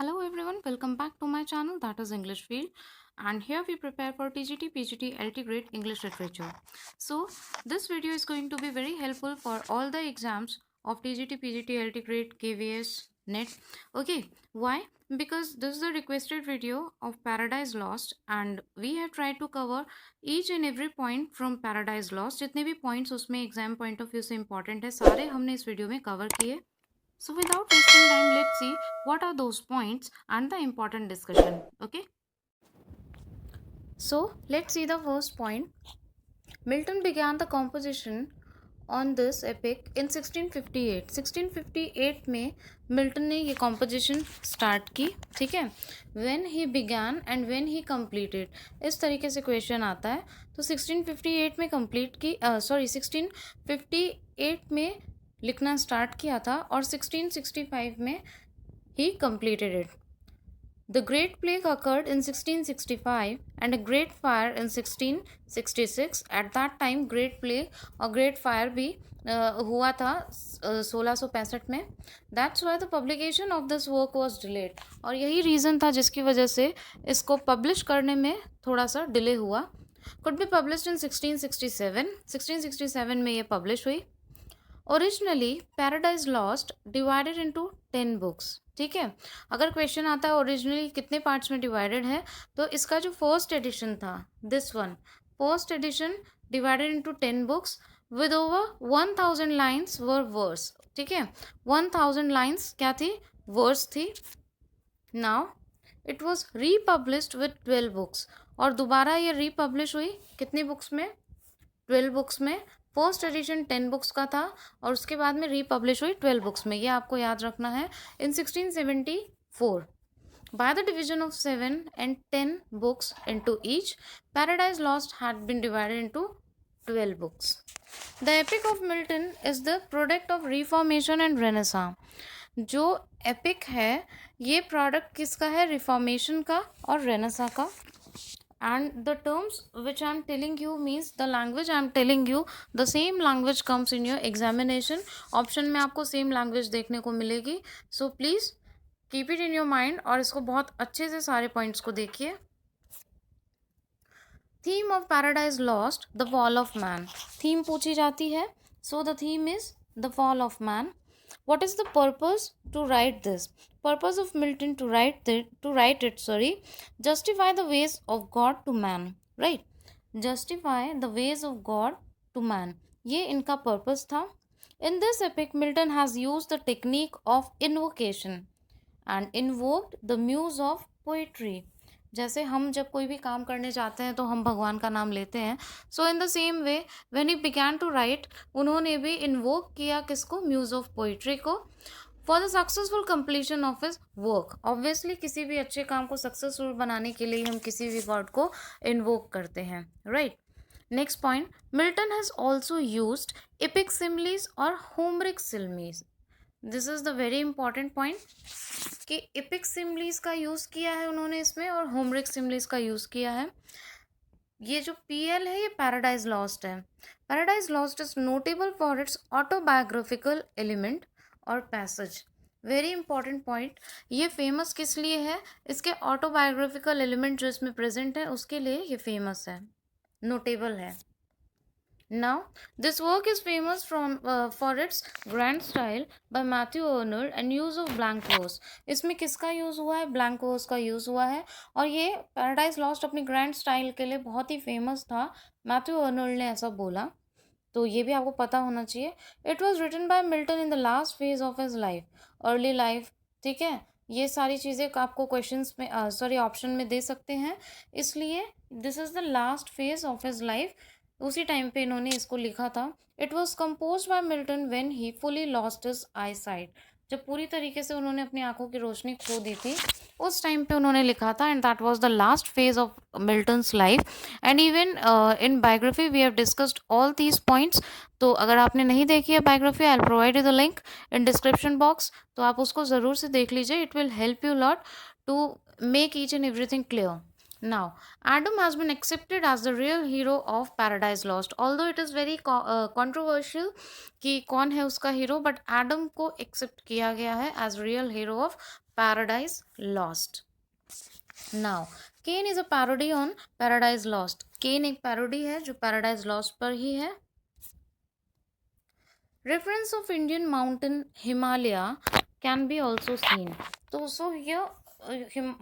Hello everyone, welcome back to my channel, that is English Field, and here we prepare for TGT, PGT, LT grade English literature. So this video is going to be very helpful for all the exams of TGT, PGT, LT grade, KVS, NET. Okay, why? Because this is the requested video of Paradise Lost and we have tried to cover each and every point from Paradise Lost. जितने भी points उसमें exam point of view से important है सारे हमने इस video में cover किए. So without wasting time, let's see what are those points and the important discussion. Okay. So let's see the first point. Milton began the composition on this epic in 1658. 1658 में Milton ने ये composition start की, ठीक है. When he began and when he completed, इस तरीके से question आता है. तो 1658 में complete की 1658 में लिखना स्टार्ट किया था और 1665 में he completed it. The Great Plague occurred in 1665 and a Great Fire in 1666. At that time Great Plague और Great Fire भी हुआ था 1665 में. That's why the publication of this work was delayed. और यही रीज़न था जिसकी वजह से इसको पब्लिश करने में थोड़ा सा डिले हुआ. Could be published in 1667. 1667 में ये पब्लिश हुई. Originally paradise lost divided into 10 books. ठीक है, अगर क्वेश्चन आता है ओरिजिनली कितने पार्ट्स में डिवाइडेड है, तो इसका जो फर्स्ट एडिशन था, this one first edition divided into 10 books with over 1000 lines वर वर्स. ठीक है, 1000 लाइन्स क्या थी, वर्स थी. Now it was republished with 12 books. और दोबारा ये रीपब्लिश हुई कितनी बुक्स में, 12 बुक्स में. फर्स्ट एडिशन 10 बुक्स का था और उसके बाद में रीपब्लिश हुई 12 बुक्स में. ये आपको याद रखना है. इन 1674 by the division of 7 and 10 books into each, Paradise Lost had been divided into 12 books. The Epic of Milton is the product of Reformation and Renaissance. जो एपिक है ये प्रोडक्ट किसका है, रिफॉर्मेशन का और रेनेसा का. And the terms which I am telling you means the language I am telling you, the same language comes in your examination. Option में आपको सेम लैंग्वेज देखने को मिलेगी. So please keep it in your mind और इसको बहुत अच्छे से सारे पॉइंट्स को देखिए. Theme of Paradise lost, the fall of man. Theme पूछी जाती है. So the theme is the fall of man. What is the purpose to write this? Purpose of Milton to write it, justify the ways of God to man, right? Justify the ways of God to man. ये इनका purpose था. In this epic, Milton has used the technique of invocation and invoked the muse of poetry. जैसे हम जब कोई भी काम करने जाते हैं तो हम भगवान का नाम लेते हैं. So in the same way when he began to write, उन्होंने भी इन्वोक किया किसको, म्यूज ऑफ पोइट्री को, for the successful completion of his work. Obviously किसी भी अच्छे काम को सक्सेसफुल बनाने के लिए हम किसी भी वर्ड को इन्वोक करते हैं, right. Next point, Milton has also used epic similes और Homeric similes. This is the very important point कि एपिक सिमिलीज का यूज़ किया है उन्होंने इसमें और होमरिक सिमिलीज का यूज़ किया है. ये जो PL है ये पैराडाइज लॉस्ट है. Paradise Lost is notable for its autobiographical element और पैसेज. वेरी इंपॉर्टेंट पॉइंट, ये फेमस किस लिए है, इसके ऑटोबायोग्राफिकल एलिमेंट जो इसमें प्रेजेंट है उसके लिए ये फेमस है, नोटेबल है. Now, this work is famous for its grand style by Matthew Arnold and use of blank verse. इसमें किसका यूज़ हुआ है, ब्लैंक वर्स का यूज़ हुआ है. और ये पैराडाइज लॉस्ट अपनी ग्रैंड स्टाइल के लिए बहुत ही फेमस था. मैथ्यू अर्नोल्ड ने ऐसा बोला, तो ये भी आपको पता होना चाहिए. It was written by Milton in the last phase of his life, early life. ठीक है, ये सारी चीज़ें आपको क्वेश्चंस में ऑप्शन में दे सकते हैं. इसलिए this is the last phase of his life, उसी टाइम पे इन्होंने इसको लिखा था. It was compose bye Milton when he fully lost his I site. जब पूरी तरीके से उन्होंने अपनी आंखों की रोशनी खो दी थी उस टाइम पे उन्होंने लिखा था. And that was the last phase of Milton's life. And even in biography we have discussed all these points. तो अगर आपने नहीं देखी है biography, I will provide you the link in description box, तो आप उसको ज़रूर से देख लीजिए. It will help you lot to make each and everything clear. Now, Adam has been accepted as the real hero of Paradise Lost. Although it is very controversial कि कौन है उसका हीरो, but Adam को accept किया गया है as real hero of Paradise Lost. Now, Kane is a parody on Paradise Lost. Kane एक parody है जो Paradise Lost पर ही है. Reference of Indian mountain Himalaya can be also seen. तो so here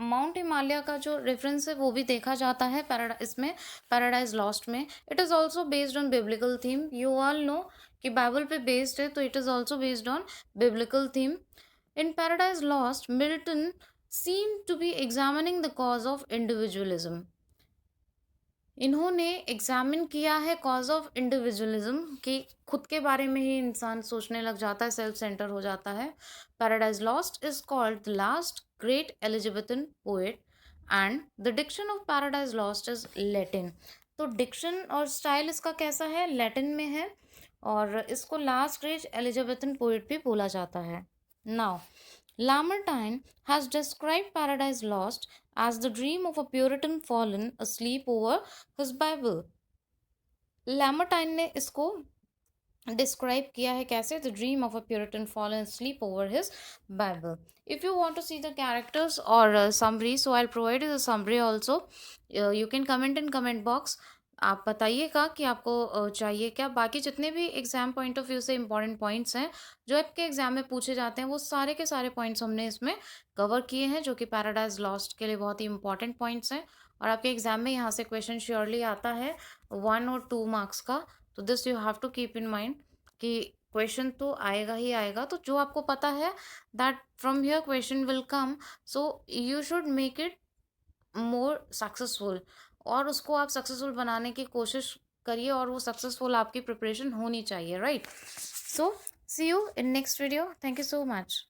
माउंट हिमालय का जो रेफरेंस है वो भी देखा जाता है इसमें पैराडाइज लॉस्ट में. It is also based on biblical theme. You all know कि बाइबल पे बेस्ड है, तो it is also based on biblical theme. In paradise lost Milton seem to be examining the cause of individualism. इन्होंने examine किया है cause of individualism कि खुद के बारे में ही इंसान सोचने लग जाता है, सेल्फ सेंटर हो जाता है. Paradise Lost is called the last great Elizabethan poet and the diction of Paradise Lost is Latin. तो डिक्शन और स्टाइल इसका कैसा है, लैटिन में है, और इसको लास्ट ग्रेट एलिजाबेथन पोएट भी बोला जाता है. Now Lamartine has described Paradise Lost as the dream of a Puritan fallen asleep over his Bible. Lamartine ने इसको describe किया है कैसे, the dream of a Puritan fallen asleep over his Bible. If you want to see the characters or summary, so I'll provide you the summary also. You can comment in comment box. आप बताइएगा कि आपको चाहिए क्या. बाकी जितने भी exam point of view से इंपॉर्टेंट पॉइंट्स हैं जो आपके एग्जाम में पूछे जाते हैं, वो सारे के सारे पॉइंट्स हमने इसमें कवर किए हैं, जो कि पैराडाइज लॉस्ट के लिए बहुत ही इंपॉर्टेंट पॉइंट्स हैं. और आपके एग्जाम में यहाँ से क्वेश्चन श्योरली आता है 1 और 2 मार्क्स का. तो this you have to keep in mind कि क्वेश्चन तो आएगा ही आएगा. तो जो आपको पता है that from here question will come, so you should make it more successful, और उसको आप सक्सेसफुल बनाने की कोशिश करिए, और वो सक्सेसफुल आपकी प्रिपरेशन होनी चाहिए, right. So see you in next video. Thank you so much.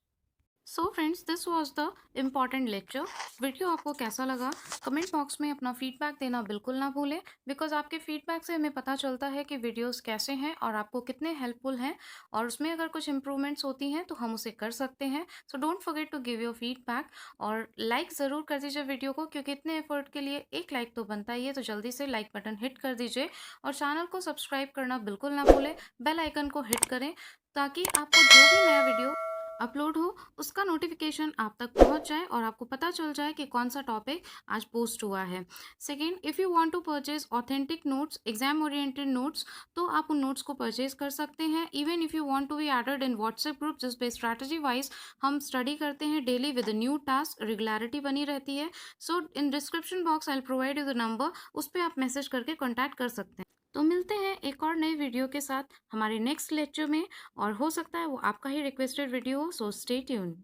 So friends, this was the important lecture. Video आपको कैसा लगा कमेंट बॉक्स में अपना फीडबैक देना बिल्कुल ना भूलें, बिकॉज आपके फीडबैक से हमें पता चलता है कि वीडियोस कैसे हैं और आपको कितने हेल्पफुल हैं, और उसमें अगर कुछ इंप्रूवमेंट्स होती हैं तो हम उसे कर सकते हैं. So don't forget to give your feedback, और लाइक ज़रूर कर दीजिए वीडियो को, क्योंकि इतने एफर्ट के लिए एक लाइक तो बनता ही है. तो जल्दी से लाइक बटन हिट कर दीजिए, और चैनल को सब्सक्राइब करना बिल्कुल ना भूलें. बेल आइकन को हिट करें ताकि आपको जो भी नया वीडियो अपलोड हो उसका नोटिफिकेशन आप तक पहुंच जाए और आपको पता चल जाए कि कौन सा टॉपिक आज पोस्ट हुआ है. Second, if you want to purchase authentic notes, exam oriented notes, तो आप उन नोट्स को परचेज कर सकते हैं. Even if you want to be added in WhatsApp group, जिस पे स्ट्रैटेजी वाइज हम स्टडी करते हैं daily with new task, regularity बनी रहती है. So in description box I will provide you the number, उस पर आप मैसेज करके कॉन्टैक्ट कर सकते हैं. तो मिलते हैं एक और नए वीडियो के साथ हमारे नेक्स्ट लेक्चर में, और हो सकता है वो आपका ही रिक्वेस्टेड वीडियो हो. So stay tuned.